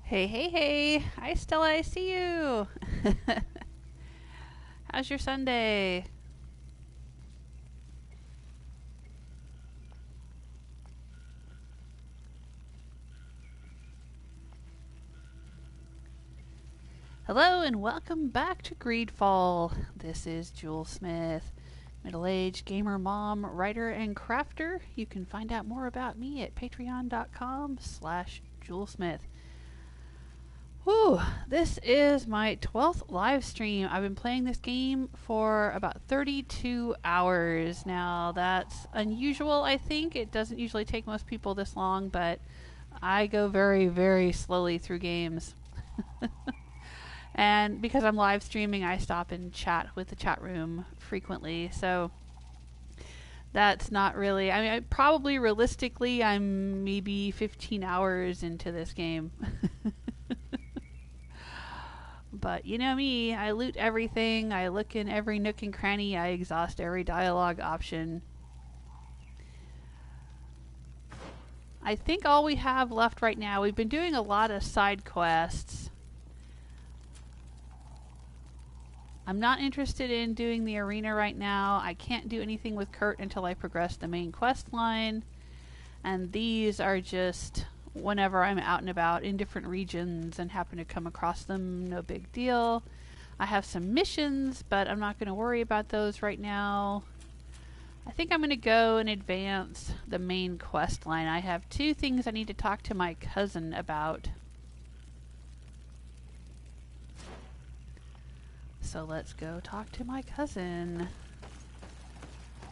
Hey, hey, hey. Hi, Stella. I see you. How's your Sunday? Hello, and welcome back to GreedFall. This is Jewel Smith, middle-aged gamer mom, writer, and crafter. You can find out more about me at patreon.com/JewelSmith. Whew, this is my 12th live stream. I've been playing this game for about 32 hours. Now, that's unusual, I think. It doesn't usually take most people this long, but I go very, very slowly through games. And because I'm live streaming, I stop and chat with the chat room frequently. So that's not really, probably realistically, I'm maybe 15 hours into this game. But you know me, I loot everything, I look in every nook and cranny, I exhaust every dialogue option. I think all we have left right now, we've been doing a lot of side quests. I'm not interested in doing the arena right now. I can't do anything with Kurt until I progress the main quest line. And these are just whenever I'm out and about in different regions and happen to come across them, no big deal. I have some missions, but I'm not going to worry about those right now. I think I'm going to go and advance the main quest line. I have two things I need to talk to my cousin about. So let's go talk to my cousin.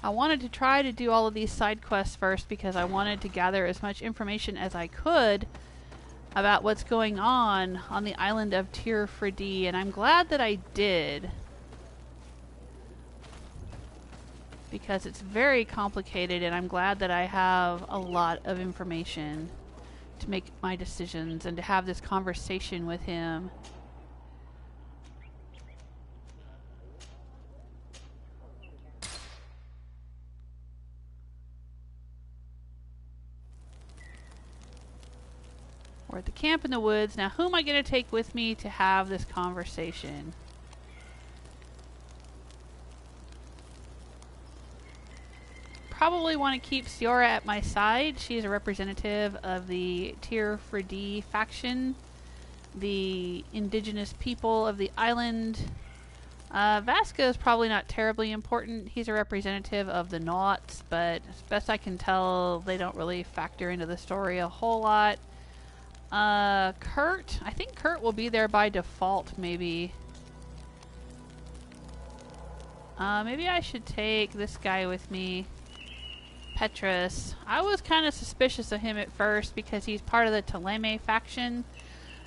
I wanted to try to do all of these side quests first because I wanted to gather as much information as I could about what's going on the island of Tir Freddy, and I'm glad that I did. Because it's very complicated, and I'm glad that I have a lot of information to make my decisions and to have this conversation with him. We're at the camp in the woods. Now, who am I going to take with me to have this conversation? Probably want to keep Siora at my side. She's a representative of the Tir Freddy faction, the indigenous people of the island. Vasco is probably not terribly important. He's a representative of the Naughts, but as best I can tell, they don't really factor into the story a whole lot. Kurt. I think Kurt will be there by default, maybe. Maybe I should take this guy with me. Petrus. I was kind of suspicious of him at first because he's part of the Teleme faction,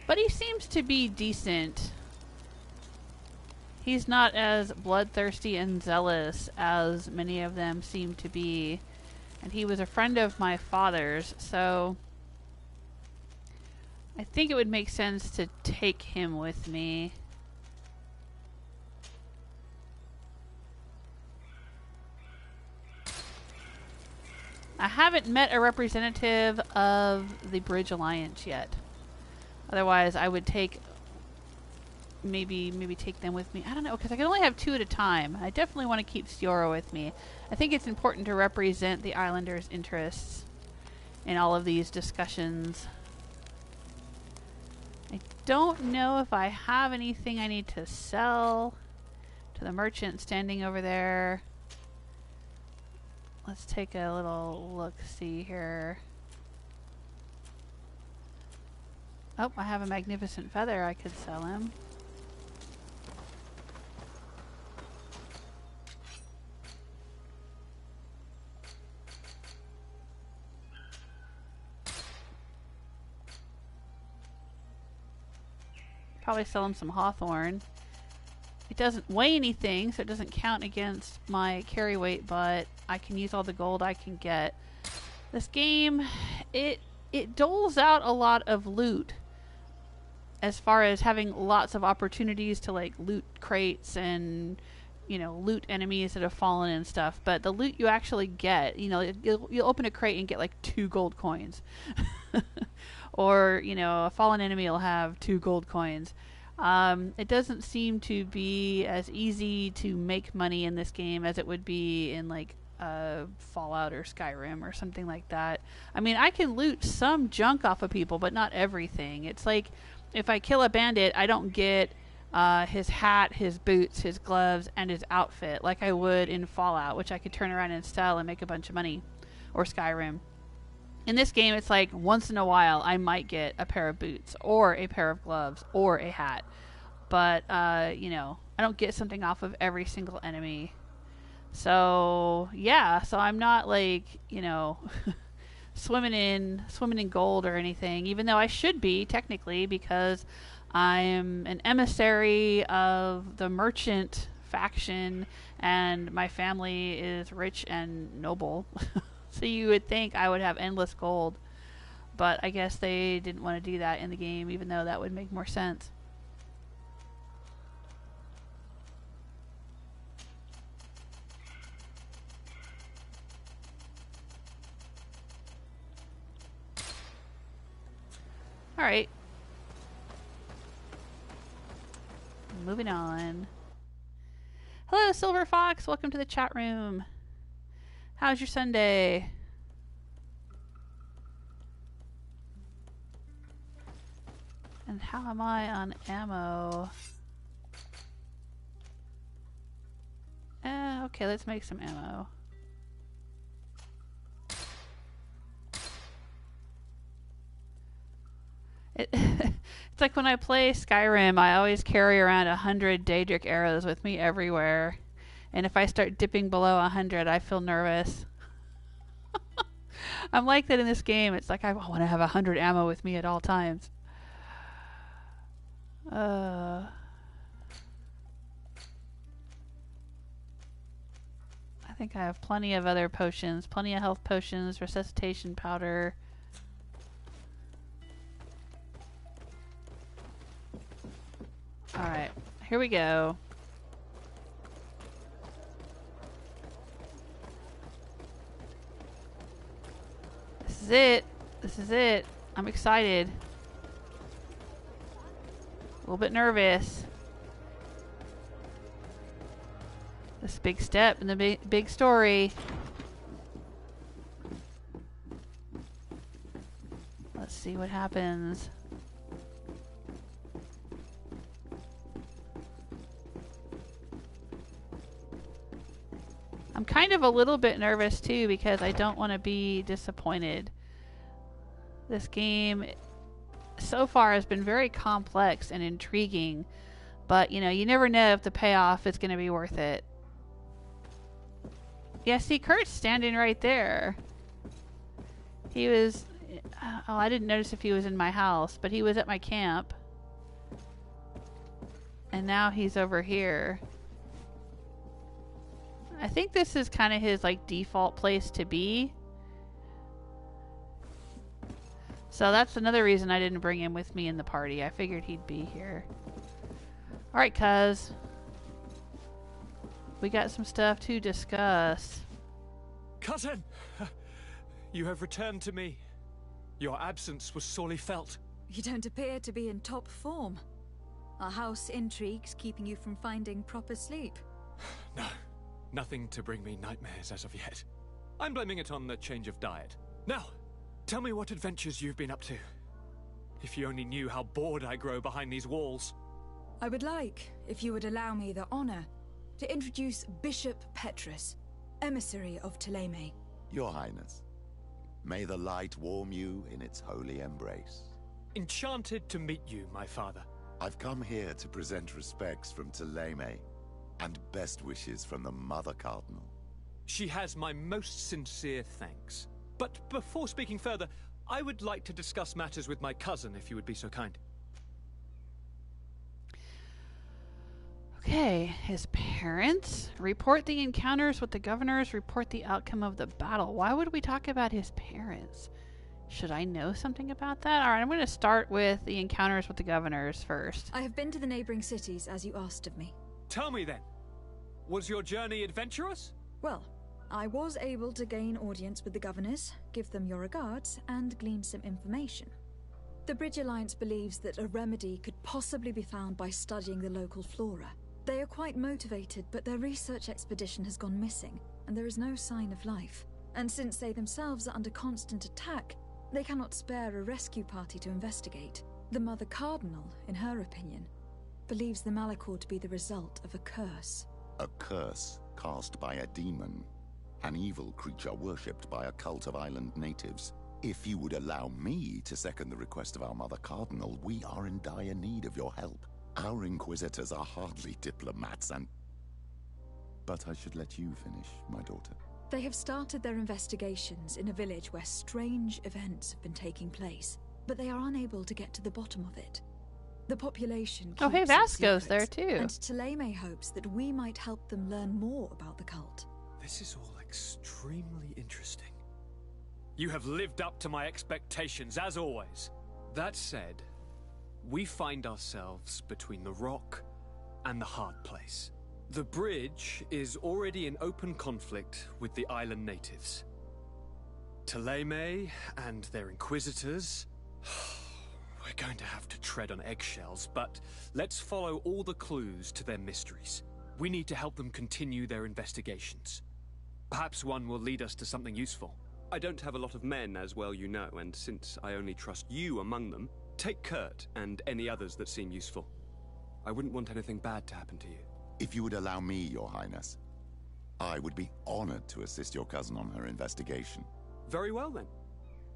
but he seems to be decent. He's not as bloodthirsty and zealous as many of them seem to be, and he was a friend of my father's, so I think it would make sense to take him with me. I haven't met a representative of the Bridge Alliance yet. Otherwise, I would take maybe take them with me. I don't know, because I can only have two at a time. I definitely want to keep Siora with me. I think it's important to represent the Islanders' interests in all of these discussions. I don't know if I have anything I need to sell to the merchant standing over there. Let's take a little look-see here. Oh, I have a magnificent feather I could sell him. Probably sell him some hawthorn. It doesn't weigh anything, so it doesn't count against my carry weight, but I can use all the gold I can get. This game, it doles out a lot of loot as far as having lots of opportunities to like loot crates and, you know, loot enemies that have fallen and stuff. But the loot you actually get, you know, you'll open a crate and get like 2 gold coins. Or, you know, a fallen enemy will have 2 gold coins. It doesn't seem to be as easy to make money in this game as it would be in, like, Fallout or Skyrim or something like that. I mean, I can loot some junk off of people, but not everything. It's like, if I kill a bandit, I don't get his hat, his boots, his gloves, and his outfit like I would in Fallout, which I could turn around and sell and make a bunch of money, or Skyrim. In this game, it's like once in a while I might get a pair of boots or a pair of gloves or a hat. But, you know, I don't get something off of every single enemy. So, yeah, so I'm not like, you know, swimming in gold or anything, even though I should be technically, because I'm an emissary of the merchant faction and my family is rich and noble. So you would think I would have endless gold, but I guess they didn't want to do that in the game, even though that would make more sense. Alright. Moving on. Hello, Silver Fox. Welcome to the chat room. How's your Sunday? And how am I on ammo? Okay, let's make some ammo. It's like when I play Skyrim, I always carry around 100 Daedric arrows with me everywhere. And if I start dipping below 100, I feel nervous. I'm like that in this game. It's like I want to have 100 ammo with me at all times. I think I have plenty of other potions. Plenty of health potions, resuscitation powder. Alright, here we go. This is it. This is it. I'm excited. A little bit nervous. This big step in the big story. Let's see what happens. I'm kind of a little bit nervous too because I don't want to be disappointed. This game so far has been very complex and intriguing, but you know, you never know if the payoff is going to be worth it. Yeah, see, Kurt's standing right there. He was... Oh, I didn't notice if he was in my house, but he was at my camp. And now he's over here. I think this is kind of his, like, default place to be. So that's another reason I didn't bring him with me in the party. I figured he'd be here. Alright, cuz. We got some stuff to discuss. Cousin! You have returned to me. Your absence was sorely felt. You don't appear to be in top form. Are house intrigues keeping you from finding proper sleep? No. Nothing to bring me nightmares as of yet. I'm blaming it on the change of diet. Now, tell me what adventures you've been up to. If you only knew how bored I grow behind these walls. I would like, if you would allow me the honor, to introduce Bishop Petrus, emissary of Ptolemy. Your Highness, may the light warm you in its holy embrace. Enchanted to meet you, my father. I've come here to present respects from Ptolemy, and best wishes from the Mother Cardinal. She has my most sincere thanks. But before speaking further, I would like to discuss matters with my cousin, if you would be so kind. Okay, his parents. Report the encounters with the governors. Report the outcome of the battle. Why would we talk about his parents? Should I know something about that? Alright, I'm going to start with the encounters with the governors first. I have been to the neighboring cities, as you asked of me. Tell me then, was your journey adventurous? Well, I was able to gain audience with the governors, give them your regards, and glean some information. The Bridge Alliance believes that a remedy could possibly be found by studying the local flora. They are quite motivated, but their research expedition has gone missing, and there is no sign of life. And since they themselves are under constant attack, they cannot spare a rescue party to investigate. The Mother Cardinal, in her opinion, believes the Malachor to be the result of a curse. A curse cast by a demon. An evil creature worshipped by a cult of island natives. If you would allow me to second the request of our Mother Cardinal, we are in dire need of your help. Our Inquisitors are hardly diplomats But I should let you finish, my daughter. They have started their investigations in a village where strange events have been taking place, but they are unable to get to the bottom of it. The population keeps its Vasco's secrets, there too. And Thélème hopes that we might help them learn more about the cult. This is all extremely interesting. You have lived up to my expectations, as always. That said, we find ourselves between the rock and the hard place. The bridge is already in open conflict with the island natives. Thélème and their inquisitors... We're going to have to tread on eggshells, but let's follow all the clues to their mysteries. We need to help them continue their investigations. Perhaps one will lead us to something useful. I don't have a lot of men, as well you know, and since I only trust you among them, take Kurt and any others that seem useful. I wouldn't want anything bad to happen to you. If you would allow me, Your Highness, I would be honored to assist your cousin on her investigation. Very well, then.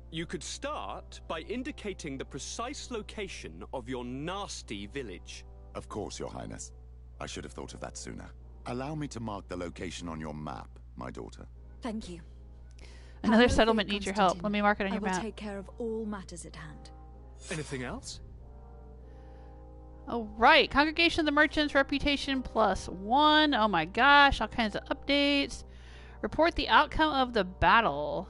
You could start by indicating the precise location of your nasty village. Of course, Your Highness. I should have thought of that sooner. Allow me to mark the location on your map, my daughter. Thank you. Another Have no settlement fear, needs your help. Let me mark it on I your will map. take care of all matters at hand. Anything else? Oh, right. Congregation of the Merchants, reputation +1. Oh my gosh, all kinds of updates. Report the outcome of the battle.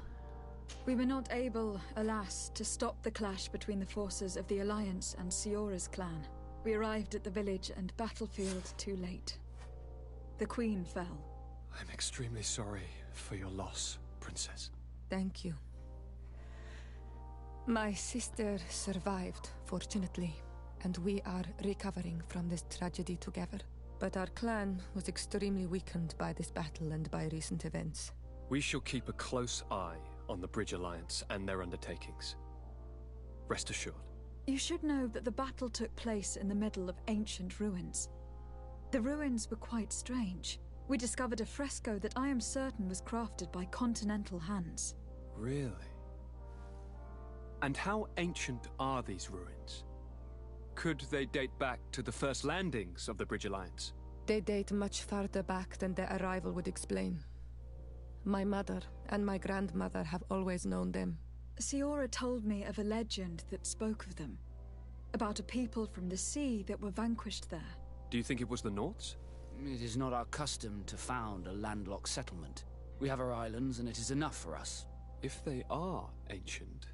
We were not able, alas, to stop the clash between the forces of the Alliance and Siora's clan. We arrived at the village and battlefield too late. The Queen fell. I'm extremely sorry for your loss, Princess. Thank you. My sister survived, fortunately, and we are recovering from this tragedy together. But our clan was extremely weakened by this battle and by recent events. We shall keep a close eye on the Bridge Alliance and their undertakings. Rest assured. You should know that the battle took place in the middle of ancient ruins. The ruins were quite strange. We discovered a fresco that I am certain was crafted by continental hands. Really? And how ancient are these ruins? Could they date back to the first landings of the Bridge Alliance? They date much farther back than their arrival would explain. My mother and my grandmother have always known them. Siora told me of a legend that spoke of them. About a people from the sea that were vanquished there. Do you think it was the Norts? It is not our custom to found a landlocked settlement. We have our islands, and it is enough for us. If they are ancient,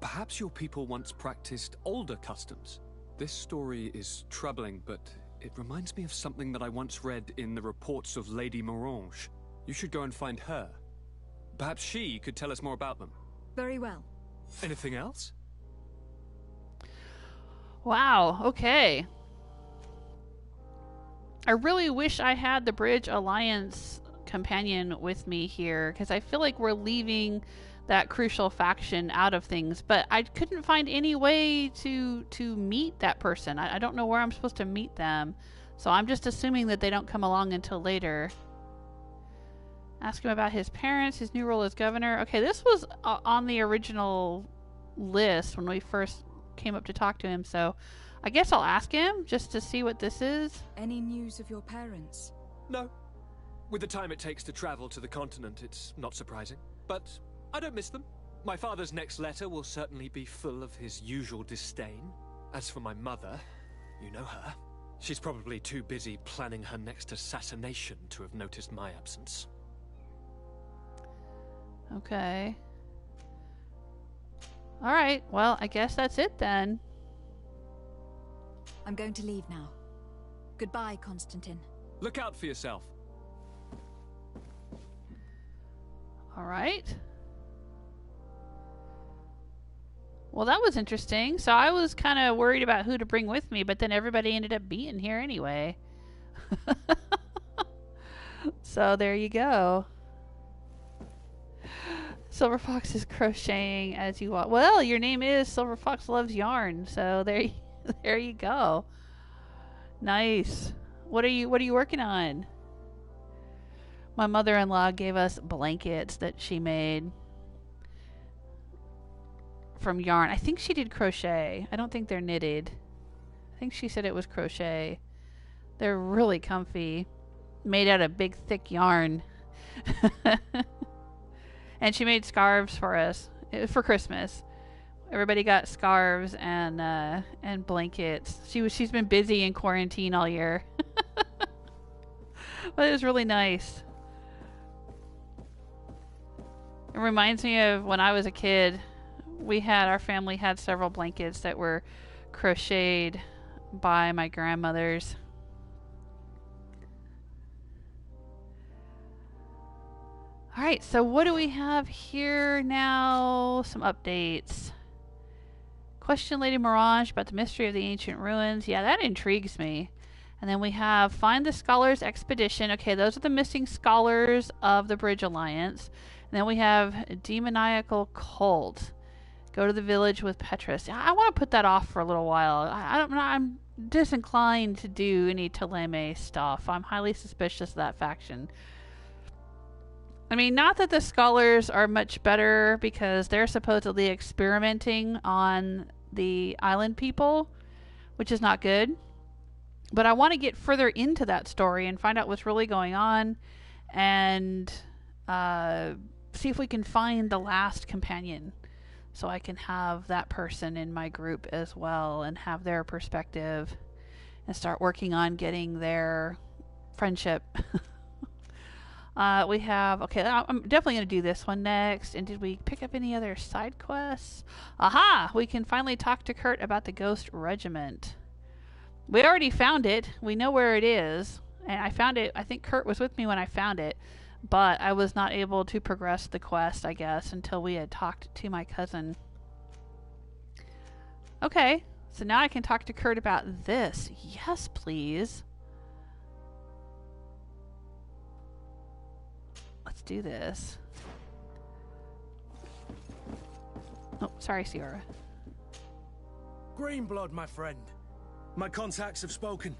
perhaps your people once practiced older customs. This story is troubling, but it reminds me of something that I once read in the reports of Lady Morange. You should go and find her. Perhaps she could tell us more about them. Very well. Anything else? Wow, okay. I really wish I had the Bridge Alliance companion with me here, because I feel like we're leaving that crucial faction out of things, but I couldn't find any way to meet that person. I don't know where I'm supposed to meet them, so I'm just assuming that they don't come along until later. Ask him about his parents, his new role as governor. Okay, this was on the original list when we first came up to talk to him, so I guess I'll ask him just to see what this is. Any news of your parents? No. With the time it takes to travel to the continent, it's not surprising. But I don't miss them. My father's next letter will certainly be full of his usual disdain. As for my mother, you know her. She's probably too busy planning her next assassination to have noticed my absence. Okay. Alright, well, I guess that's it then. I'm going to leave now. Goodbye, Constantine. Look out for yourself. Alright. Well, that was interesting. So I was kind of worried about who to bring with me, but then everybody ended up being here anyway. So there you go. Silver Fox is crocheting as you walk. Well, your name is Silver Fox Loves Yarn, so there you go. Nice. What are you working on? My mother-in-law gave us blankets that she made from yarn. I think she did crochet. I don't think they're knitted. I think she said it was crochet. They're really comfy. Made out of big, thick yarn. And she made scarves for us for Christmas. Everybody got scarves and blankets. She's been busy in quarantine all year. But it was really nice. It reminds me of when I was a kid. Our family had several blankets that were crocheted by my grandmothers. Alright, so what do we have here now? Some updates. Question Lady Mirage about the mystery of the ancient ruins. Yeah, that intrigues me. And then we have Find the Scholars Expedition. Okay, those are the missing scholars of the Bridge Alliance. And then we have Demoniacal Cult. Go to the village with Petrus. I want to put that off for a little while. I'm disinclined to do any Teleme stuff. I'm highly suspicious of that faction. I mean, not that the scholars are much better because they're supposedly experimenting on the island people, which is not good. But I want to get further into that story and find out what's really going on and see if we can find the last companion so I can have that person in my group as well and have their perspective and start working on getting their friendship. We have, okay, I'm definitely going to do this one next. And did we pick up any other side quests? Aha! We can finally talk to Kurt about the Ghost Regiment. We already found it. We know where it is. And I found it, I think Kurt was with me when I found it. But I was not able to progress the quest, I guess, until we had talked to my cousin. Okay, so now I can talk to Kurt about this. Yes, please. Let's do this. Oh, sorry, Sierra. Greenblood, my friend. My contacts have spoken.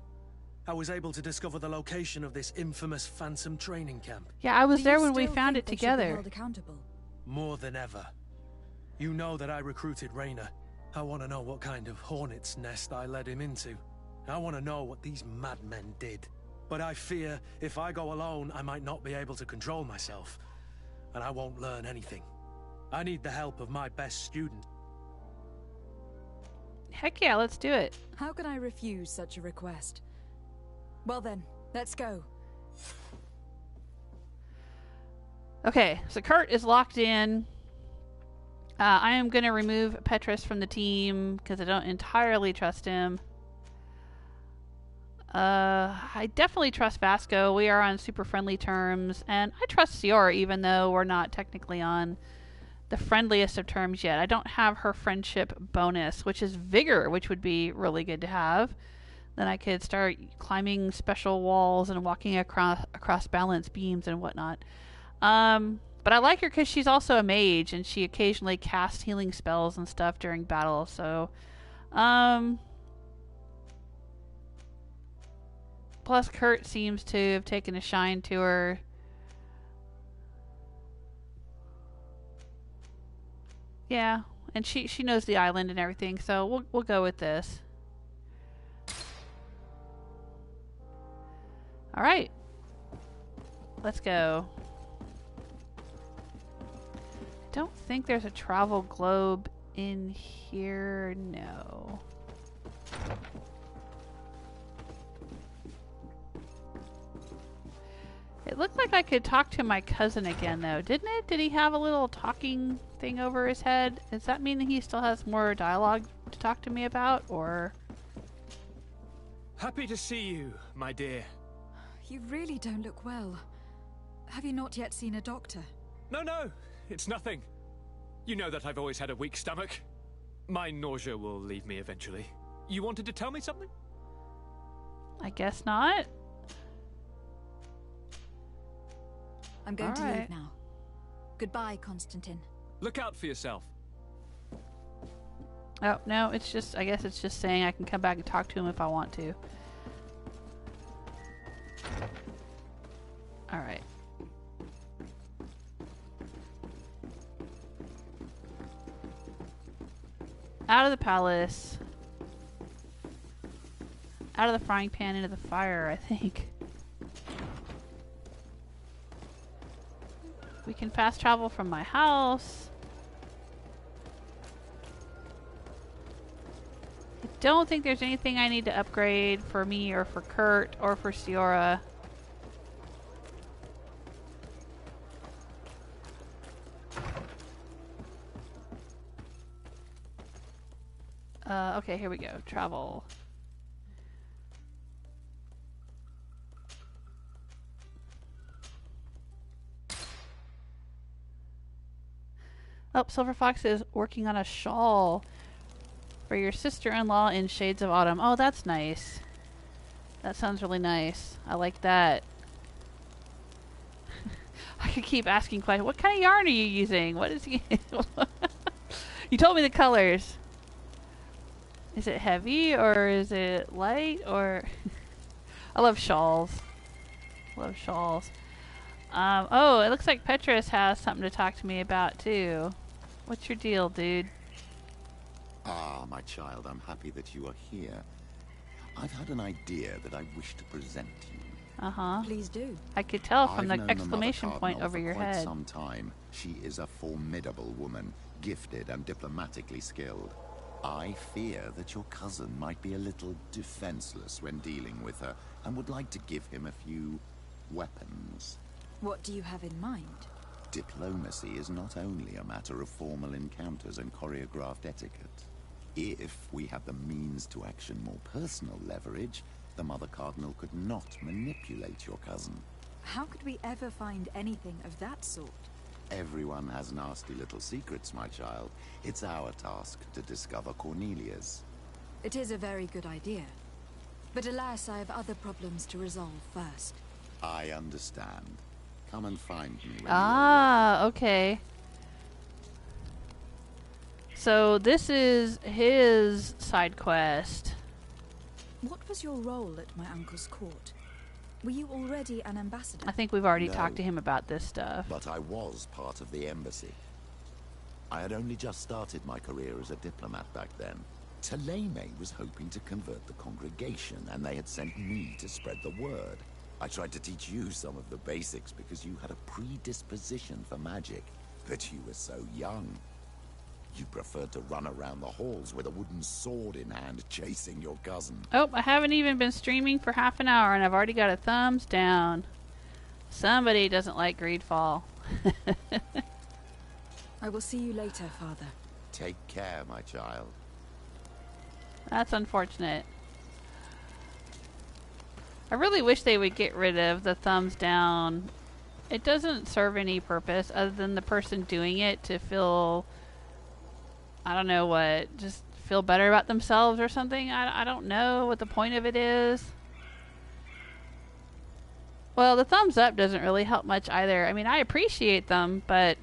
I was able to discover the location of this infamous Phantom training camp. Yeah, I was there when we found it together. More than ever. You know that I recruited Raynor. I want to know what kind of hornet's nest I led him into. I want to know what these madmen did. But I fear if I go alone, I might not be able to control myself. And I won't learn anything. I need the help of my best student. Heck yeah, let's do it. How can I refuse such a request? Well then, let's go. Okay, so Kurt is locked in. I am going to remove Petrus from the team because I don't entirely trust him. I definitely trust Vasco. We are on super friendly terms. And I trust Siora even though we're not technically on the friendliest of terms yet. I don't have her friendship bonus, which is Vigor, which would be really good to have. Then I could start climbing special walls and walking across balance beams and whatnot. But I like her because she's also a mage and she occasionally casts healing spells and stuff during battle. So, plus Kurt seems to have taken a shine to her. Yeah, and she knows the island and everything, so we'll go with this. All right, let's go. I don't think there's a travel globe in here. No. It looked like I could talk to my cousin again, though, didn't it? Did he have a little talking thing over his head? Does that mean that he still has more dialogue to talk to me about, or? Happy to see you, my dear. You really don't look well. Have you not yet seen a doctor? No, it's nothing. You know that I've always had a weak stomach. My nausea will leave me eventually. You wanted to tell me something? I guess not. I'm going to All leave right. now. Goodbye, Constantine. Look out for yourself. Oh, no, it's just, I guess it's just saying I can come back and talk to him if I want to. Alright. Out of the palace. Out of the frying pan into the fire, I think. We can fast travel from my house. I don't think there's anything I need to upgrade for me or for Kurt or for Siora. Okay, here we go. Travel. Oh, Silver Fox is working on a shawl for your sister-in-law in Shades of Autumn. Oh, that's nice. That sounds really nice. I like that. I could keep asking questions. What kind of yarn are you using? What is he? You told me the colors. Is it heavy or is it light or? I love shawls. Love shawls. Oh, it looks like Petrus has something to talk to me about too. What's your deal, dude? Ah, my child, I'm happy that you are here. I've had an idea that I wish to present to you. Uh-huh. Please do. I could tell from I've the known exclamation Mother point Cardinal over for your quite head. some time. She is a formidable woman, gifted and diplomatically skilled. I fear that your cousin might be a little defenseless when dealing with her, and would like to give him a few weapons. What do you have in mind? Diplomacy is not only a matter of formal encounters and choreographed etiquette. If we have the means to action more personal leverage, the Mother Cardinal could not manipulate your cousin. How could we ever find anything of that sort? Everyone has nasty little secrets, my child. It's our task to discover Cornelia's. It is a very good idea. But alas, I have other problems to resolve first. I understand. Come and find me when Ah, okay. So this is his side quest. What was your role at my uncle's court? Were you already an ambassador? I think we've already No. talked to him about this stuff. But I was part of the embassy. I had only just started my career as a diplomat back then. Taleme was hoping to convert the congregation, and they had sent me to spread the word. I tried to teach you some of the basics because you had a predisposition for magic, but you were so young. You preferred to run around the halls with a wooden sword in hand, chasing your cousin. Oh, I haven't even been streaming for half an hour and I've already got a thumbs down. Somebody doesn't like GreedFall. I will see you later, Father. Take care, my child. That's unfortunate. I really wish they would get rid of the thumbs down. It doesn't serve any purpose other than the person doing it to feel, I don't know what, just feel better about themselves or something. I don't know what the point of it is. Well, the thumbs up doesn't really help much either. I mean, I appreciate them, but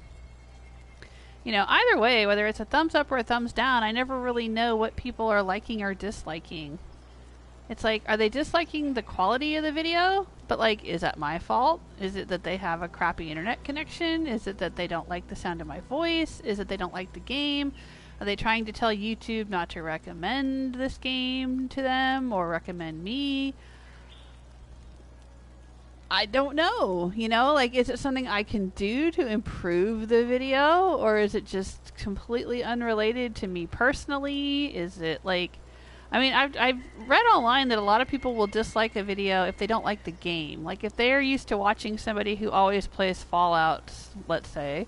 you know, either way, whether it's a thumbs up or a thumbs down, I never really know what people are liking or disliking. It's like, are they disliking the quality of the video? But like, is that my fault? Is it that they have a crappy internet connection? Is it that they don't like the sound of my voice? Is it they don't like the game? Are they trying to tell YouTube not to recommend this game to them or recommend me? I don't know, you know, like, is it something I can do to improve the video, or is it just completely unrelated to me personally? Is it like, I mean, I've read online that a lot of people will dislike a video if they don't like the game. Like, if they're used to watching somebody who always plays Fallout, let's say,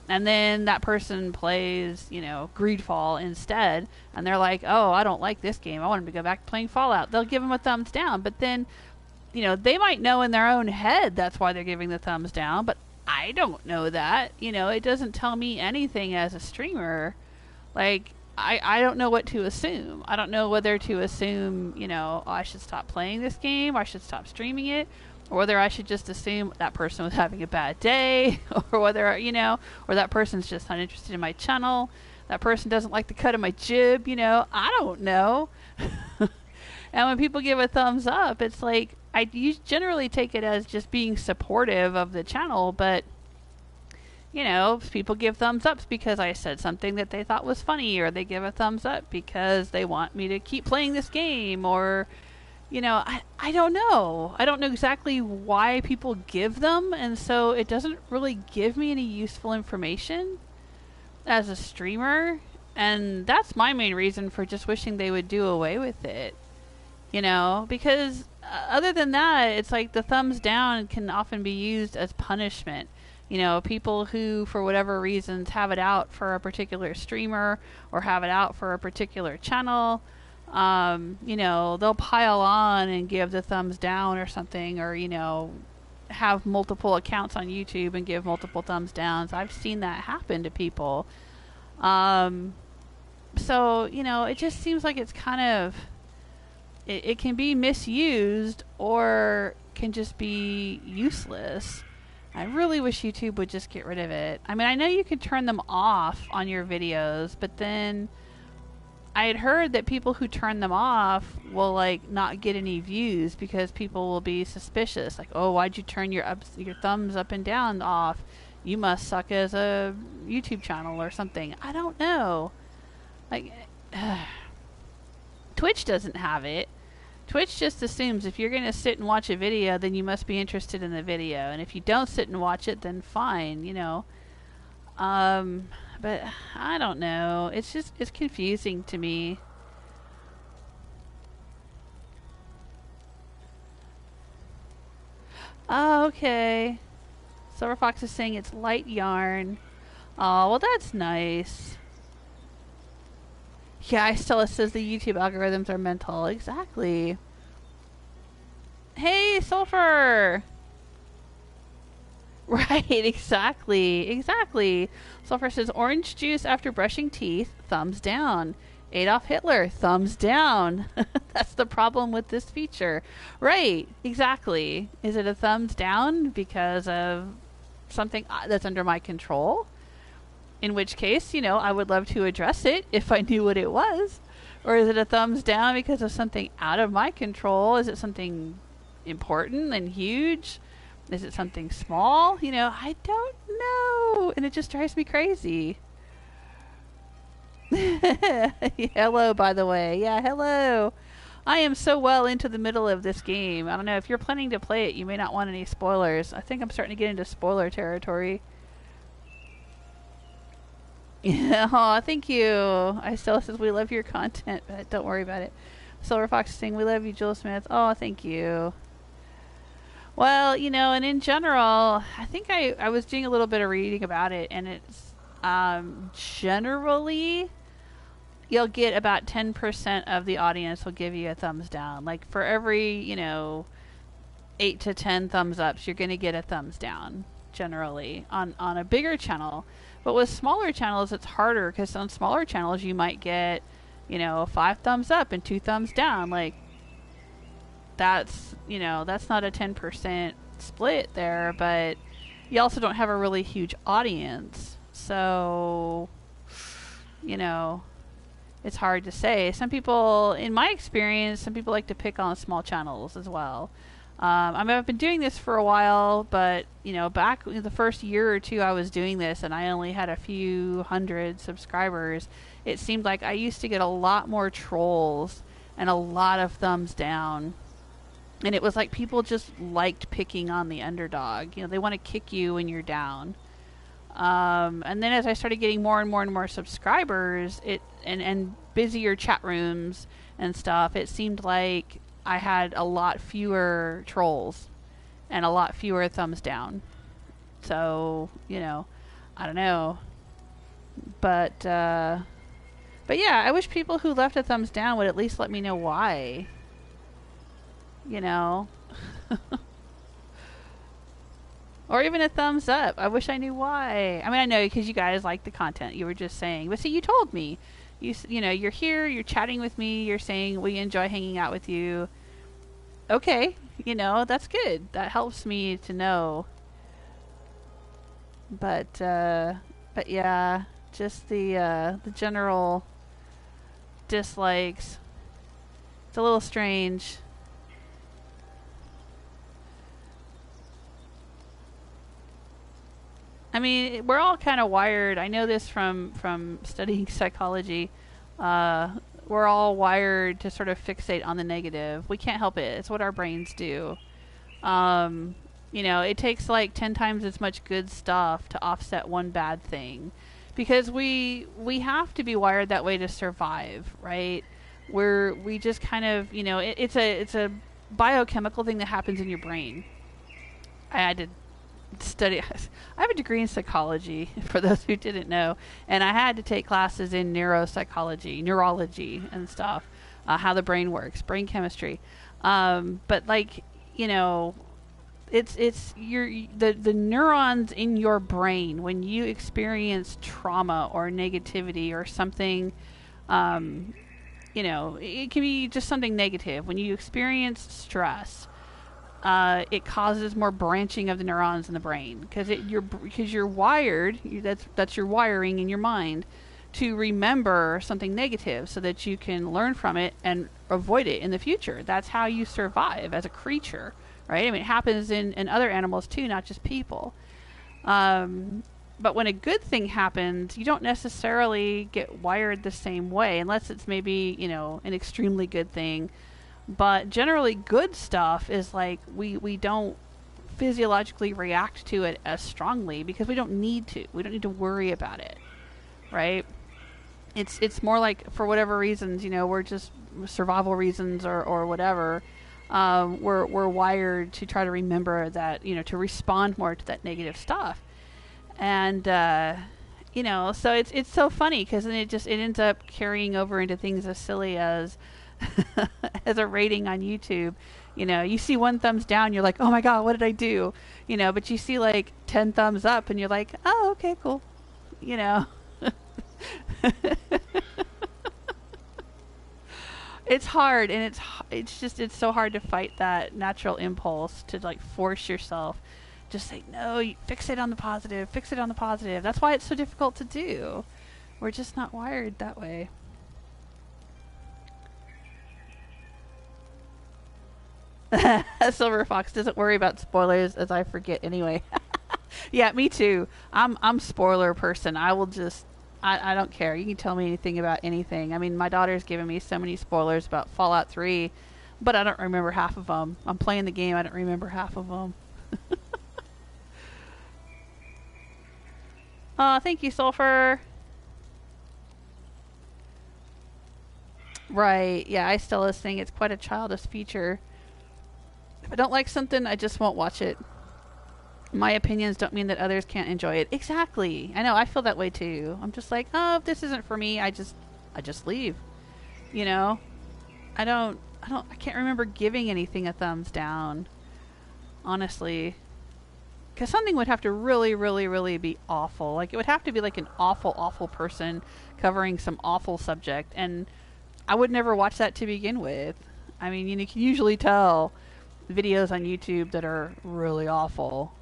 and then that person plays, you know, GreedFall instead, and they're like, oh, I don't like this game, I want them to go back to playing Fallout. They'll give them a thumbs down, but then, you know, they might know in their own head that's why they're giving the thumbs down, but I don't know that. You know, it doesn't tell me anything as a streamer. Like, I don't know what to assume. I don't know whether to assume, you know, oh, I should stop playing this game, or I should stop streaming it, or whether I should just assume that person was having a bad day, or whether, you know, or that person's just not interested in my channel, that person doesn't like the cut of my jib, you know, I don't know. And when people give a thumbs up, it's like, I generally take it as just being supportive of the channel, but you know, people give thumbs ups because I said something that they thought was funny, or they give a thumbs up because they want me to keep playing this game, or, you know, I don't know. I don't know exactly why people give them, and so it doesn't really give me any useful information as a streamer, and that's my main reason for just wishing they would do away with it, you know, because other than that, it's like the thumbs down can often be used as punishment. You know, people who, for whatever reasons, have it out for a particular streamer or have it out for a particular channel, you know, they'll pile on and give the thumbs down or something, or, you know, have multiple accounts on YouTube and give multiple thumbs downs. I've seen that happen to people. So, you know, it just seems like it's kind of, it can be misused or can just be useless. I really wish YouTube would just get rid of it. I mean, I know you can turn them off on your videos, but then I had heard that people who turn them off will, like, not get any views because people will be suspicious. Like, oh, why'd you turn your thumbs up and down off? You must suck as a YouTube channel or something. I don't know. Like, Twitch doesn't have it. Twitch just assumes if you're going to sit and watch a video, then you must be interested in the video. And if you don't sit and watch it, then fine, you know. But I don't know. It's just, it's confusing to me. Oh, okay. Silver Fox is saying it's light yarn. Oh, well, that's nice. Yeah, Stella says the YouTube algorithms are mental. Exactly. Hey, Sulfur! Right, exactly. Exactly. Sulfur says orange juice after brushing teeth, thumbs down. Adolf Hitler, thumbs down. That's the problem with this feature. Right, exactly. Is it a thumbs down because of something that's under my control? In which case, you know, I would love to address it if I knew what it was. Or is it a thumbs down because of something out of my control? Is it something important and huge? Is it something small? You know, I don't know. And it just drives me crazy. Hello, by the way. Yeah, hello. I am so well into the middle of this game. I don't know. If you're planning to play it, you may not want any spoilers. I think I'm starting to get into spoiler territory. Yeah, aw, thank you. I still says we love your content, but don't worry about it. Silver Fox is saying we love you, Jill Smith. Oh, thank you. Well, you know, and in general, I think I was doing a little bit of reading about it, and it's generally you'll get about 10% of the audience will give you a thumbs down. Like for every, you know, 8 to 10 thumbs ups, you're going to get a thumbs down generally on a bigger channel. But with smaller channels, it's harder because on smaller channels, you might get, you know, 5 thumbs up and 2 thumbs down. Like, that's, you know, that's not a 10% split there, but you also don't have a really huge audience. So, you know, it's hard to say. Some people, in my experience, some people like to pick on small channels as well. I mean, I've been doing this for a while, but, you know, back in the first year or two I was doing this and I only had a few hundred subscribers, it seemed like I used to get a lot more trolls and a lot of thumbs down. And it was like people just liked picking on the underdog. You know, they want to kick you when you're down. And then as I started getting more and more and more subscribers, and busier chat rooms and stuff, it seemed like I had a lot fewer trolls and a lot fewer thumbs down. So, you know, I don't know. But yeah, I wish people who left a thumbs down would at least let me know why. You know. Or even a thumbs up. I wish I knew why. I mean, I know because you guys like the content you were just saying. But see, you told me. You know, you're here, you're chatting with me, you're saying we enjoy hanging out with you. Okay, you know, that's good. That helps me to know. But yeah, just the general dislikes. It's a little strange. I mean, we're all kind of wired. I know this from studying psychology. We're all wired to sort of fixate on the negative. We can't help it. It's what our brains do. You know, it takes like 10 times as much good stuff to offset one bad thing, because we have to be wired that way to survive, right? We just kind of, you know, it's a biochemical thing that happens in your brain. I had to study. I have a degree in psychology, for those who didn't know, and I had to take classes in neuropsychology, neurology, and stuff, how the brain works, brain chemistry. But like, you know, it's the neurons in your brain when you experience trauma or negativity or something. You know, it can be just something negative. When you experience stress, it causes more branching of the neurons in the brain, because you're wired. That's your wiring in your mind to remember something negative so that you can learn from it and avoid it in the future. That's how you survive as a creature, right? I mean, it happens in other animals too, not just people. But when a good thing happens, you don't necessarily get wired the same way, unless it's maybe, you know, an extremely good thing. But generally, good stuff is like we don't physiologically react to it as strongly because we don't need to. We don't need to worry about it, right? It's more like, for whatever reasons, you know, we're just survival reasons or whatever. We're wired to try to remember that, you know, to respond more to that negative stuff. And you know, so it's so funny, because then it ends up carrying over into things as silly as as a rating on YouTube. You know, you see one thumbs down, you're like, oh my god, what did I do? You know, but you see like 10 thumbs up and you're like, oh, okay, cool. You know. It's hard, and it's so hard to fight that natural impulse to like force yourself. Just say, no, you fixate on the positive, fixate on the positive. That's why it's so difficult to do. We're just not wired that way. Silver Fox doesn't worry about spoilers, as I forget anyway. Yeah, me too. I'm spoiler person. I will just, I don't care. You can tell me anything about anything. I mean, my daughter's given me so many spoilers about Fallout 3, but I don't remember half of them. I'm playing the game, I don't remember half of them. Oh, thank you, Sulfur. Right, yeah, I still was saying it's quite a childish feature. If I don't like something, I just won't watch it. My opinions don't mean that others can't enjoy it. Exactly. I know, I feel that way too. I'm just like, oh, if this isn't for me, I just leave. You know? I can't remember giving anything a thumbs down. Honestly. Because something would have to really, really, really be awful. Like, it would have to be like an awful, awful person covering some awful subject. And I would never watch that to begin with. I mean, you can usually tell videos on YouTube that are really awful.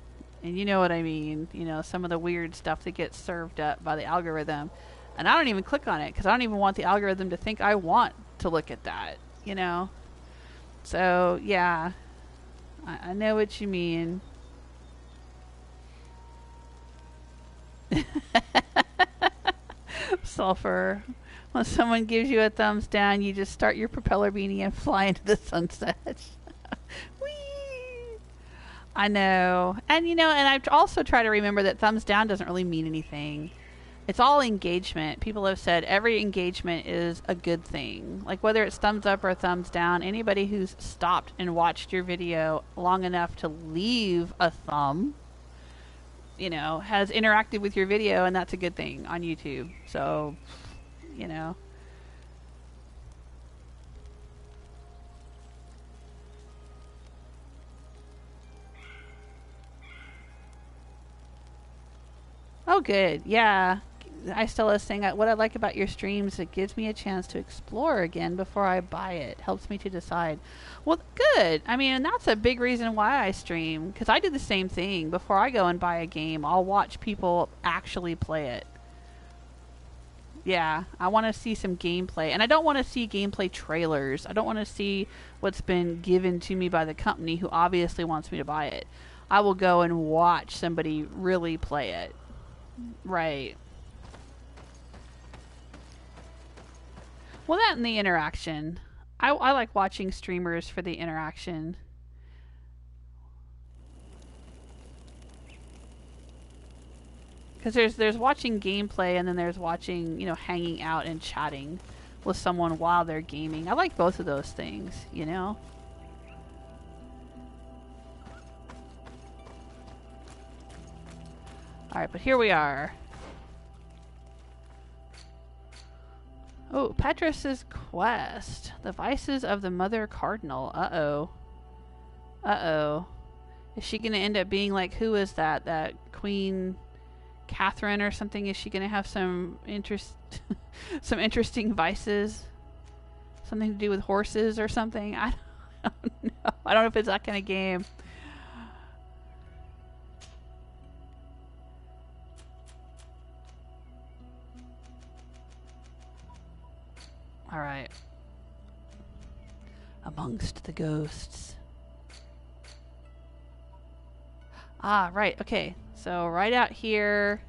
And you know what I mean. You know, some of the weird stuff that gets served up by the algorithm. And I don't even click on it, because I don't even want the algorithm to think I want to look at that. You know? So, yeah. I know what you mean. Sulfur. When someone gives you a thumbs down, you just start your propeller beanie and fly into the sunset. Whee! I know. And you know, and I also try to remember that thumbs down doesn't really mean anything. It's all engagement. People have said every engagement is a good thing. Like, whether it's thumbs up or thumbs down, anybody who's stopped and watched your video long enough to leave a thumb, you know, has interacted with your video, and that's a good thing on YouTube. So, you know. Oh, good. Yeah. Stella is saying, what I like about your streams, it gives me a chance to explore again before I buy it. Helps me to decide. Well, good. I mean, and that's a big reason why I stream, because I do the same thing. Before I go and buy a game, I'll watch people actually play it. Yeah, I want to see some gameplay. And I don't want to see gameplay trailers. I don't want to see what's been given to me by the company who obviously wants me to buy it. I will go and watch somebody really play it. Right. Well, that and the interaction. I like watching streamers for the interaction. Because there's watching gameplay and then there's watching, you know, hanging out and chatting with someone while they're gaming. I like both of those things, you know? Alright, but here we are. Oh, Petrus's quest. The Vices of the Mother Cardinal. Uh-oh. Uh-oh. Is she going to end up being like, who is that? That Queen Catherine or something? Is she going to have some some interesting vices? Something to do with horses or something? I don't know. I don't know if it's that kind of game. Alright. Amongst the ghosts. Ah, right. Okay. So right out here.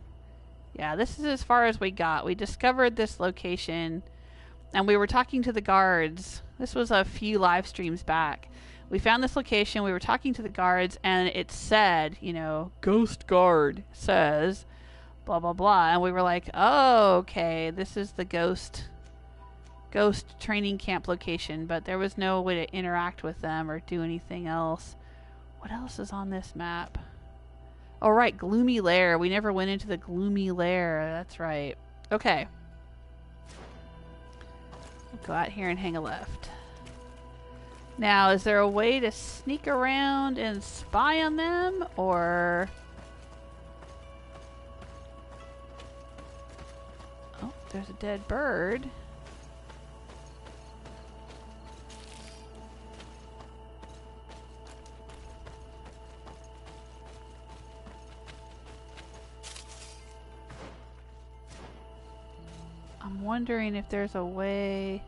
Yeah, this is as far as we got. We discovered this location and we were talking to the guards. This was a few live streams back. We found this location. We were talking to the guards and it said, you know, Ghost Guard says blah, blah, blah. And we were like, oh, okay. This is the ghost training camp location, but there was no way to interact with them or do anything else. What else is on this map? Oh, right, Gloomy Lair. We never went into the Gloomy Lair. That's right. Okay. We'll go out here and hang a left. Now, is there a way to sneak around and spy on them, or... Oh, there's a dead bird. I'm wondering if there's a way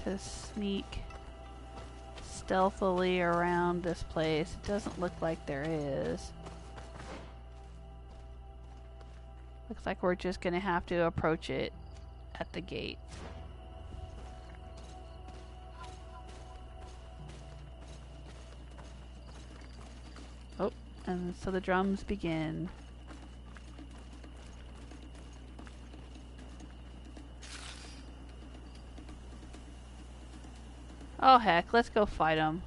to sneak stealthily around this place. It doesn't look like there is. Looks like we're just gonna have to approach it at the gate. Oh, and so the drums begin. Oh heck, let's go fight them.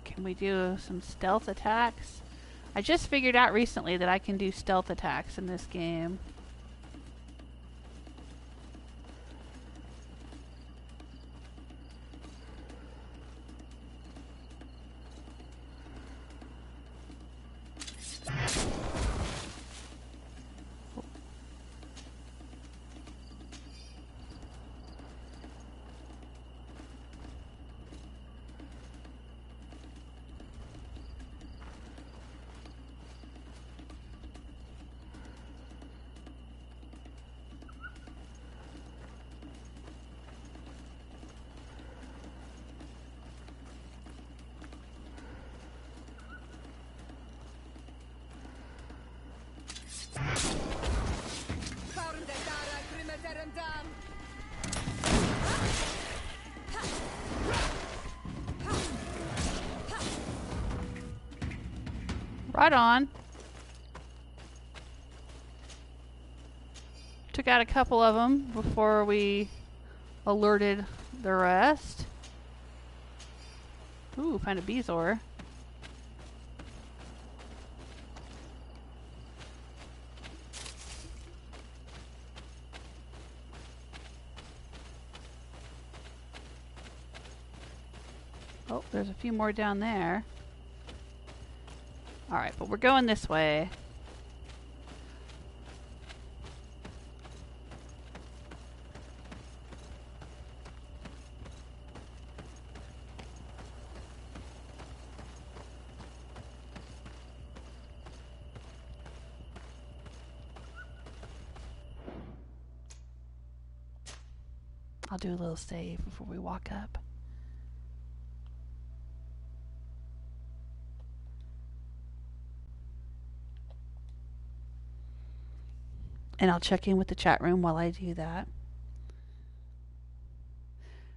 Can we do some stealth attacks? I just figured out recently that I can do stealth attacks in this game. Right on. Took out a couple of them before we alerted the rest. Ooh, found a bezoar. Oh, there's a few more down there. Alright, but we're going this way. I'll do a little save before we walk up. And I'll check in with the chat room while I do that.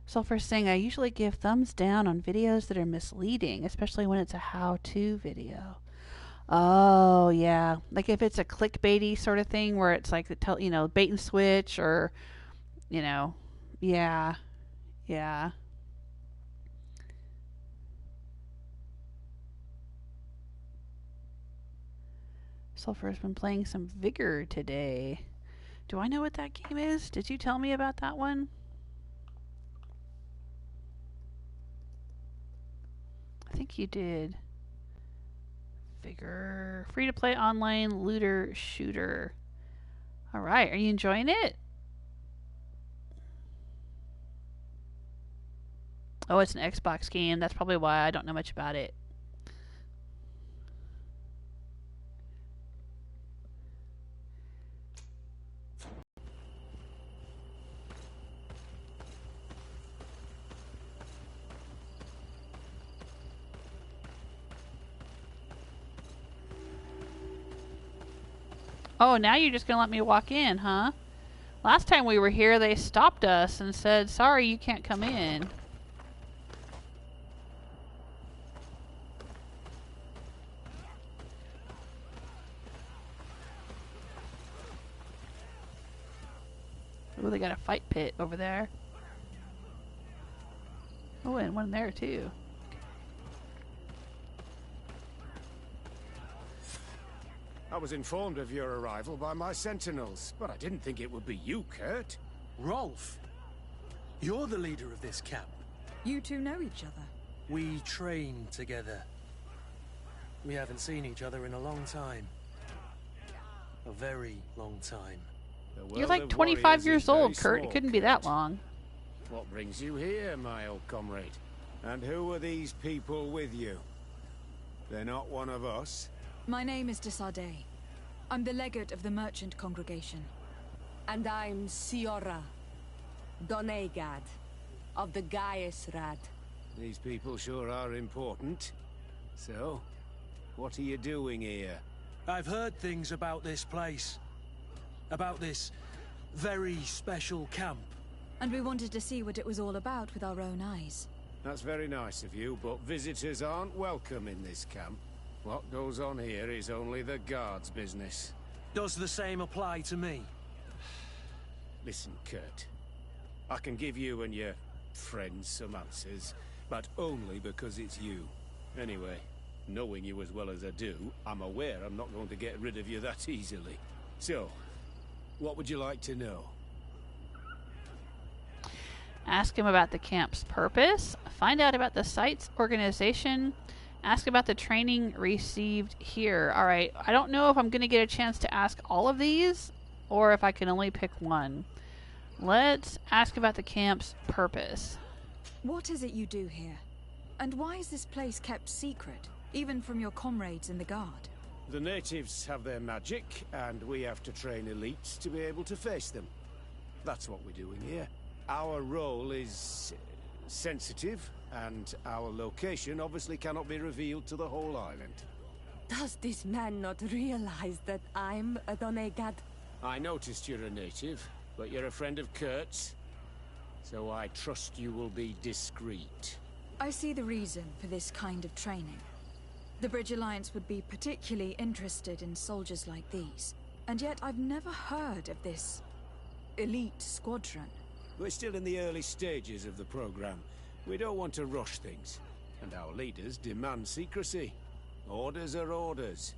Sulfur's saying I usually give thumbs down on videos that are misleading, especially when it's a how-to video. Oh, yeah. Like if it's a clickbaity sort of thing where it's like, you know, bait and switch or, you know, yeah. Yeah. Sulfur has been playing some Vigor today. Do I know what that game is? Did you tell me about that one? I think you did. Vigor. Free to play online looter shooter. Alright, are you enjoying it? Oh, it's an Xbox game. That's probably why I don't know much about it. Oh, now you're just going to let me walk in, huh? Last time we were here, they stopped us and said, sorry, you can't come in. Oh, they got a fight pit over there. Oh, and one there, too. I was informed of your arrival by my sentinels, but I didn't think it would be you, Kurt. Rolf, you're the leader of this camp. You two know each other? We train together. We haven't seen each other in a long time. A very long time. You're like 25 years old, Kurt. It couldn't be that long. What brings you here, my old comrade? And who are these people with you? They're not one of us? My name is Desardet. I'm the legate of the merchant congregation. And I'm Siora, Donegad, of the Gaius-Rad. These people sure are important. So, what are you doing here? I've heard things about this place. About this very special camp. And we wanted to see what it was all about with our own eyes. That's very nice of you, but visitors aren't welcome in this camp. What goes on here is only the guards' business. Does the same apply to me? Listen, Kurt. I can give you and your friends some answers, but only because it's you. Anyway, knowing you as well as I do, I'm aware I'm not going to get rid of you that easily. So, what would you like to know? Ask him about the camp's purpose. Find out about the site's organization. Ask about the training received here. Alright, I don't know if I'm going to get a chance to ask all of these, or if I can only pick one. Let's ask about the camp's purpose. What is it you do here? And why is this place kept secret, even from your comrades in the guard? The natives have their magic, and we have to train elites to be able to face them. That's what we're doing here. Our role is sensitive, and our location obviously cannot be revealed to the whole island. Does this man not realize that I'm a Donegad? I noticed you're a native, but you're a friend of Kurt's, so I trust you will be discreet. I see the reason for this kind of training. The Bridge Alliance would be particularly interested in soldiers like these, and yet I've never heard of this elite squadron. We're still in the early stages of the program. We don't want to rush things, and our leaders demand secrecy. Orders are orders.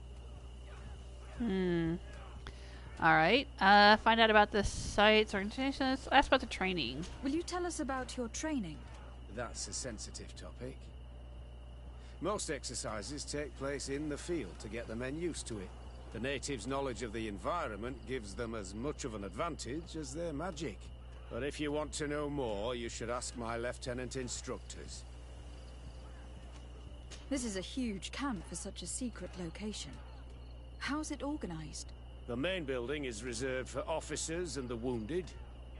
Alright, find out about the site's organization. Let's ask about the training. Will you tell us about your training? That's a sensitive topic. Most exercises take place in the field to get the men used to it. The natives' knowledge of the environment gives them as much of an advantage as their magic. But if you want to know more, you should ask my lieutenant instructors. This is a huge camp for such a secret location. How's it organized? The main building is reserved for officers and the wounded.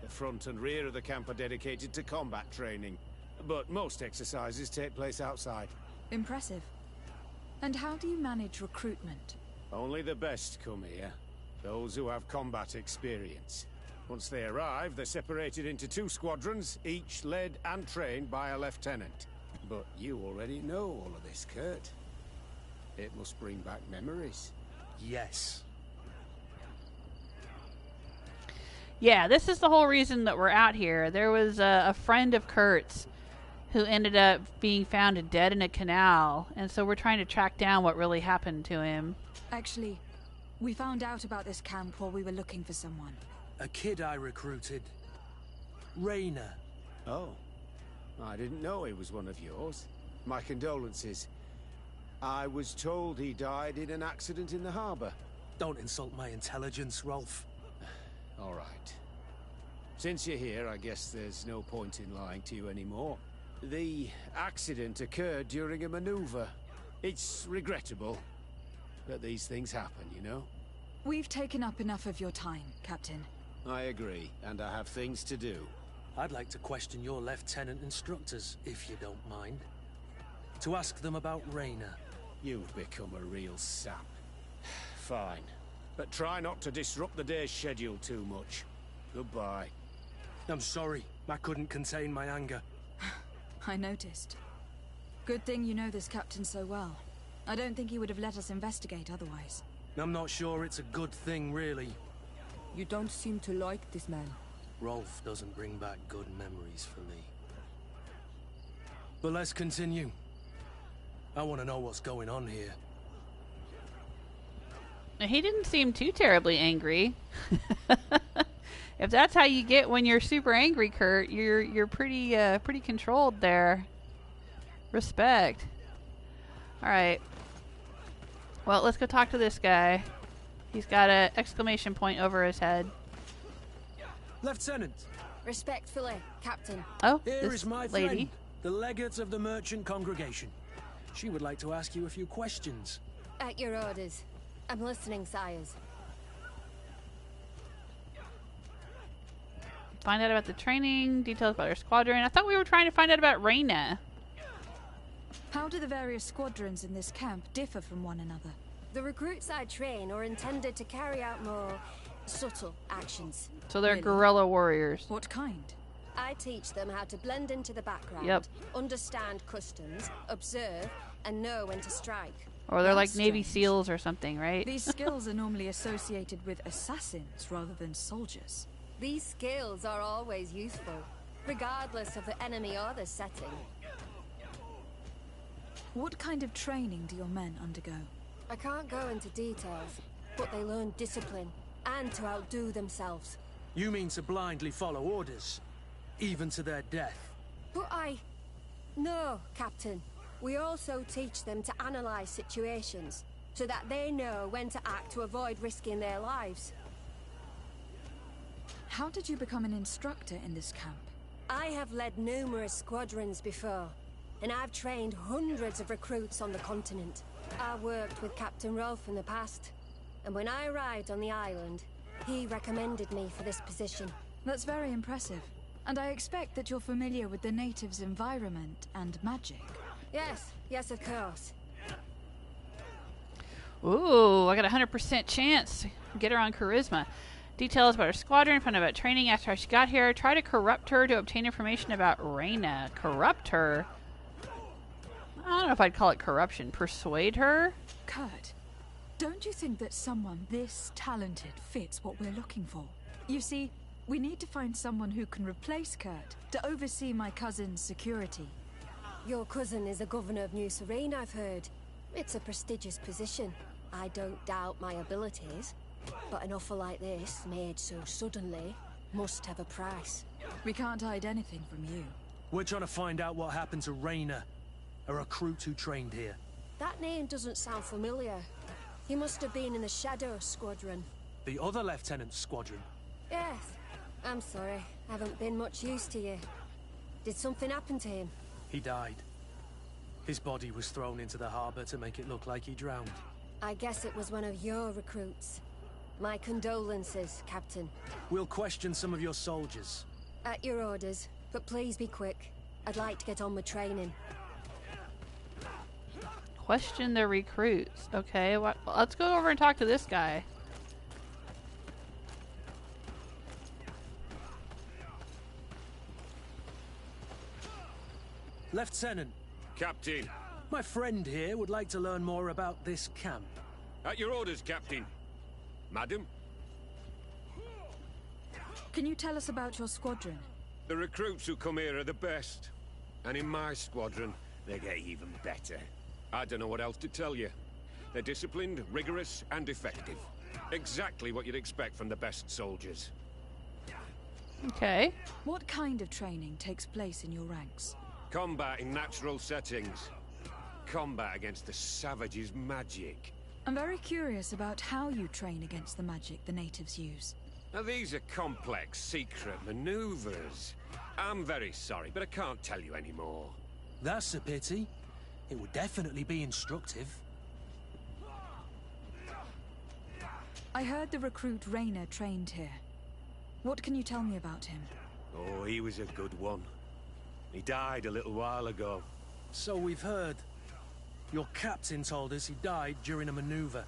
The front and rear of the camp are dedicated to combat training. But most exercises take place outside. Impressive. And how do you manage recruitment? Only the best come here. Those who have combat experience. Once they arrive, they're separated into 2 squadrons, each led and trained by a lieutenant. But you already know all of this, Kurt. It must bring back memories. Yes. Yeah, this is the whole reason that we're out here. There was a friend of Kurt's who ended up being found dead in a canal, and so we're trying to track down what really happened to him. Actually, we found out about this camp while we were looking for someone. A kid I recruited. Rainer. Oh. I didn't know he was one of yours. My condolences. I was told he died in an accident in the harbor. Don't insult my intelligence, Rolf. All right. Since you're here, I guess there's no point in lying to you anymore. The accident occurred during a maneuver. It's regrettable, but these things happen, you know? We've taken up enough of your time, Captain. I agree, and I have things to do. I'd like to question your lieutenant instructors, if you don't mind. To ask them about Rainer. You've become a real sap. Fine. But try not to disrupt the day's schedule too much. Goodbye. I'm sorry. I couldn't contain my anger. I noticed. Good thing you know this captain so well. I don't think he would have let us investigate otherwise. I'm not sure it's a good thing, really. You don't seem to like this man. Rolf doesn't bring back good memories for me. But let's continue. I want to know what's going on here. He didn't seem too terribly angry. If that's how you get when you're super angry, Kurt, you're pretty controlled there. Respect. All right. Well, let's go talk to this guy. He's got an exclamation point over his head. Lieutenant! Respectfully, Captain. Oh, Here this is my lady. friend, the legate of the merchant congregation. She would like to ask you a few questions. At your orders. I'm listening, sires. Find out about the training, details about our squadron. I thought we were trying to find out about Raina. How do the various squadrons in this camp differ from one another? The recruits I train are intended to carry out more subtle actions. So they're Really? guerrilla warriors. What kind? I teach them how to blend into the background, Yep. understand customs, observe, and know when to strike. Or they're like That's Navy strange. SEALs or something, right? These skills are normally associated with assassins rather than soldiers. These skills are always useful, regardless of the enemy or the setting. What kind of training do your men undergo? I can't go into details, but they learn discipline and to outdo themselves. You mean to blindly follow orders, even to their death? But No, Captain. We also teach them to analyze situations, so that they know when to act to avoid risking their lives. How did you become an instructor in this camp? I have led numerous squadrons before, and I've trained hundreds of recruits on the continent. I worked with Captain Rolf in the past, and when I arrived on the island, he recommended me for this position. That's very impressive. And I expect that you're familiar with the natives' environment and magic. Yes, of course. Ooh, I got a 100% chance to get her on charisma. Details about her squadron, find out about training after she got here. Try to corrupt her to obtain information about Raina. Corrupt her? I don't know if I'd call it corruption. Persuade her? Kurt, don't you think that someone this talented fits what we're looking for? You see, we need to find someone who can replace Kurt to oversee my cousin's security. Your cousin is the governor of New Serene, I've heard. It's a prestigious position. I don't doubt my abilities, but an offer like this, made so suddenly, must have a price. We can't hide anything from you. We're trying to find out what happened to Rainer. A recruit who trained here. That name doesn't sound familiar. He must have been in the Shadow Squadron. The other lieutenant's squadron. Yes. I'm sorry. Haven't been much use to you. Did something happen to him? He died. His body was thrown into the harbor to make it look like he drowned. I guess it was one of your recruits. My condolences, Captain. We'll question some of your soldiers. At your orders, but please be quick. I'd like to get on with training. Question the recruits. Okay, well, let's go over and talk to this guy. Lieutenant. Captain. My friend here would like to learn more about this camp. At your orders, Captain. Madam? Can you tell us about your squadron? The recruits who come here are the best. And in my squadron, they get even better. I don't know what else to tell you. They're disciplined, rigorous, and effective. Exactly what you'd expect from the best soldiers. Okay. What kind of training takes place in your ranks? Combat in natural settings. Combat against the savages' magic. I'm very curious about how you train against the magic the natives use. Now these are complex, secret maneuvers. I'm very sorry, but I can't tell you anymore. That's a pity. It would definitely be instructive. I heard the recruit Rainer trained here. What can you tell me about him? Oh, he was a good one. He died a little while ago. So we've heard. Your captain told us he died during a maneuver.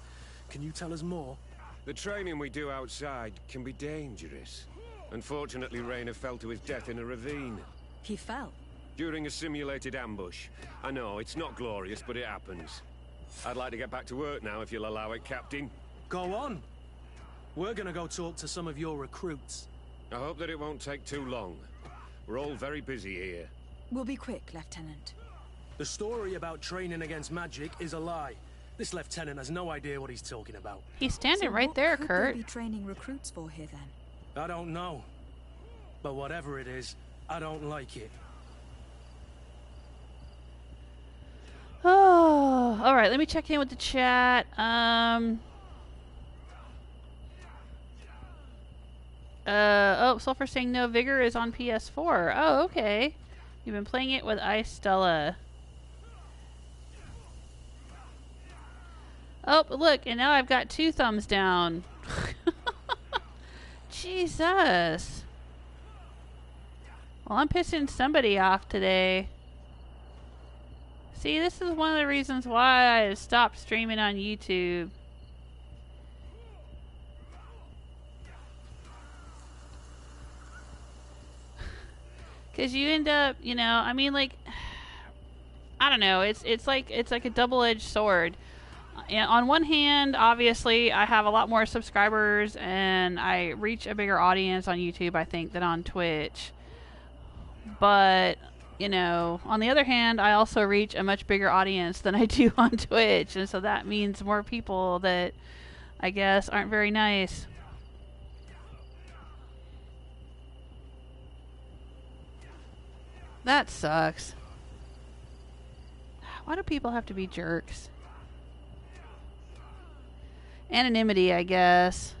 Can you tell us more? The training we do outside can be dangerous. Unfortunately, Rainer fell to his death in a ravine. He fell? During a simulated ambush. I know, it's not glorious, but it happens. I'd like to get back to work now, if you'll allow it, Captain. Go on. We're gonna go talk to some of your recruits. I hope that it won't take too long. We're all very busy here. We'll be quick, Lieutenant. The story about training against magic is a lie. This lieutenant has no idea what he's talking about. He's standing So right what there, could Kurt. they be training recruits for here then? I don't know. But whatever it is, I don't like it. Oh, all right. Let me check in with the chat. Oh, Sulfur saying no vigor is on PS4. Oh, okay. You've been playing it with Ice Stella. Oh, look, and now I've got 2 thumbs down. Jesus. Well, I'm pissing somebody off today. See, this is one of the reasons why I stopped streaming on YouTube. Because you end up, you know, I mean, like, I don't know. It's like a double-edged sword. On one hand, obviously, I have a lot more subscribers and I reach a bigger audience on YouTube, I think, than on Twitch. But, you know, on the other hand, I also reach a much bigger audience than I do on Twitch. And so that means more people that, I guess, aren't very nice. That sucks. Why do people have to be jerks? Anonymity, I guess.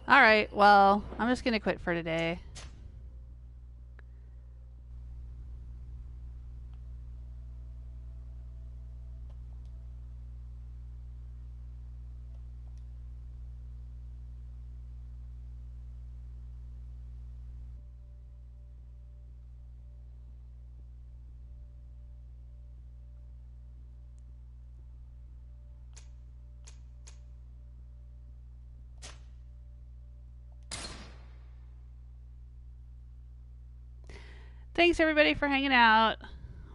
Alright, well, I'm just gonna quit for today. Thanks everybody for hanging out.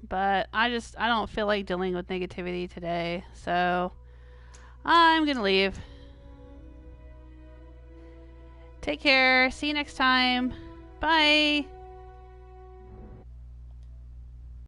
but I don't feel like dealing with negativity today, so I'm gonna leave. Take care. See you next time. Bye.